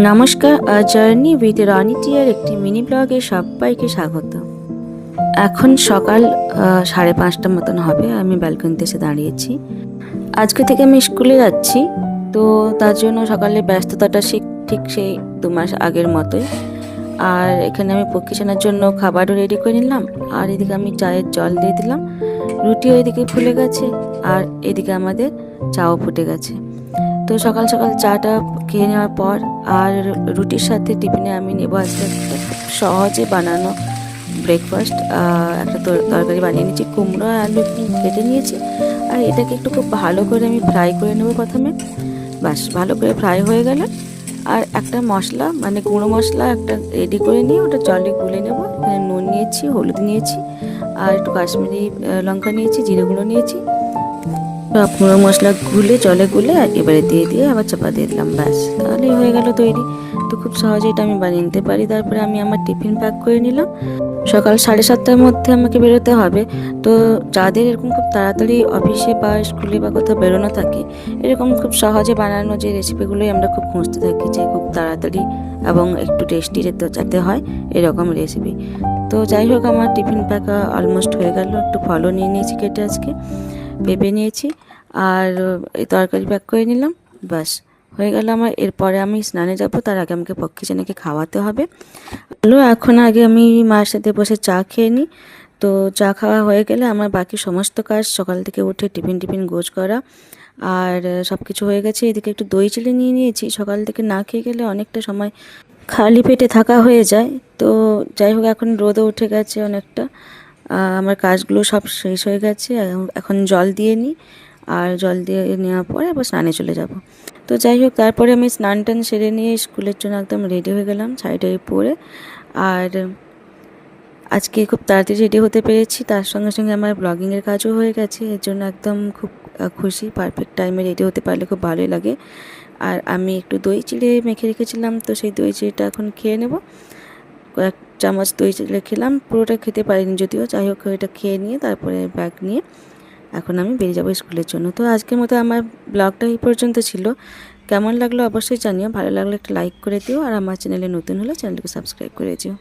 নমস্কার, journey with রানী টিয়ার একটি mini ব্লগে সবাইকে স্বাগত। এখন সকাল 5:30 মতন হবে। আমি ব্যালকনিতে এসে দাঁড়িয়েছি। আজকে থেকে আমি স্কুলে যাচ্ছি, তো তার জন্য সকালে ব্যস্ততাটা ঠিক সেই 2 মাস আগের মতোই। আর এখানে আমি পক্ষীশানার জন্য খাবারও রেডি করে নিলাম, আর এদিকে আমি চায়ের জল দিয়ে দিলাম। রুটিও এদিকে ফুলে গেছে, আর এদিকে আমাদের চাও ফুটে গেছে। তো সকাল সকাল চাটা খেয়ে নেওয়ার পর আর রুটির সাথে টিফিনে আমি নেবো আজকে একটা সহজে বানানো ব্রেকফাস্ট। একটা তরকারি বানিয়ে নিয়েছি, কুমড়ো আর আলু একটু কেটে নিয়েছি, আর এটাকে একটু খুব ভালো করে আমি ফ্রাই করে নেবো প্রথমে। বাস ভালো করে ফ্রাই হয়ে গেলে আর একটা মশলা মানে গুঁড়ো মশলা একটা রেডি করে নিয়ে ওটা জলে গুলে নেবো। নুন নিয়েছি, হলুদ নিয়েছি, আর একটু কাশ্মীরি লঙ্কা নিয়েছি, জিরে গুঁড়ো নিয়েছি। সব গুঁড়ো মশলা জলে গুলে এবারে দিয়ে আবার চাপা দিয়ে দিলাম, ব্যাস তাহলেই হয়ে গেল তৈরি। তো খুব সহজে এটা আমি বানিয়ে নিতে পারি। তারপরে আমি আমার টিফিন প্যাক করে নিলাম। সকাল 7:30টার মধ্যে আমাকে বেরোতে হবে। তো যাদের এরকম খুব তাড়াতাড়ি অফিসে বা স্কুলে বা কোথাও বেরোনো থাকে, এরকম খুব সহজে বানানো যে রেসিপিগুলোই আমরা খুব খুঁজতে থাকি, যে খুব তাড়াতাড়ি এবং একটু টেস্টি যাতে হয় এরকম রেসিপি। তো যাই হোক, আমার টিফিন প্যাক অলমোস্ট হয়ে গেল। একটু ফলও নিয়ে নিয়েছি কেটে, আজকে পেঁপে নিয়েছি, আর এই তরকারি প্যাক করে নিলাম, বাস হয়ে গেল আমার। এরপরে আমি স্নানে যাব, তার আগে আমাকে পক্ষীজনকে খাওয়াতে হবে। এখন আগে আমি মায়ের সাথে বসে চা খেয়ে নিই। তো চা খাওয়া হয়ে গেলে আমার বাকি সমস্ত কাজ সকাল থেকে উঠে টিফিন গোছ করা আর সব কিছু হয়ে গেছে। এদিকে একটু দই চিড়ে নিয়ে নিয়েছি। সকাল থেকে না খেয়ে গেলে অনেকটা সময় খালি পেটে থাকা হয়ে যায়। তো যাই হোক, এখন রোদও উঠে গেছে অনেকটা, আমার কাজগুলো সব শেষ হয়ে গেছে। এখন জল দিয়ে নিই, আর জল দিয়ে নেওয়ার পরে আবার স্নানে চলে যাব। তো যাই হোক, তারপরে আমি স্নান টান সেরে নিয়ে স্কুলের জন্য একদম রেডি হয়ে গেলাম, শাড়ি পরে। আর আজকে খুব তাড়াতাড়ি রেডি হতে পেরেছি, তার সঙ্গে সঙ্গে আমার ব্লগিংয়ের কাজও হয়ে গেছে। এর জন্য একদম খুব খুশি। পারফেক্ট টাইমে রেডি হতে পারলে খুব ভালোই লাগে। আর আমি একটু দই চিড়ে মেখে রেখেছিলাম, তো সেই দই চিড়েটা এখন খেয়ে নেব। কয়েক চামচ দই চিড়ে খেলাম, পুরোটা খেতে পারিনি যদিও। যাই হোক, এটা খেয়ে নিয়ে তারপরে ব্যাগ নিয়ে এখন আমি বেরিয়ে যাবো স্কুলের জন্য। তো আজকের মতো আমার ব্লগটা এই পর্যন্ত ছিল। কেমন লাগলো অবশ্যই জানিও। ভালো লাগলে একটা লাইক করে দিও, আর আমার চ্যানেলে নতুন হলে চ্যানেলটাকে সাবস্ক্রাইব করে দিও।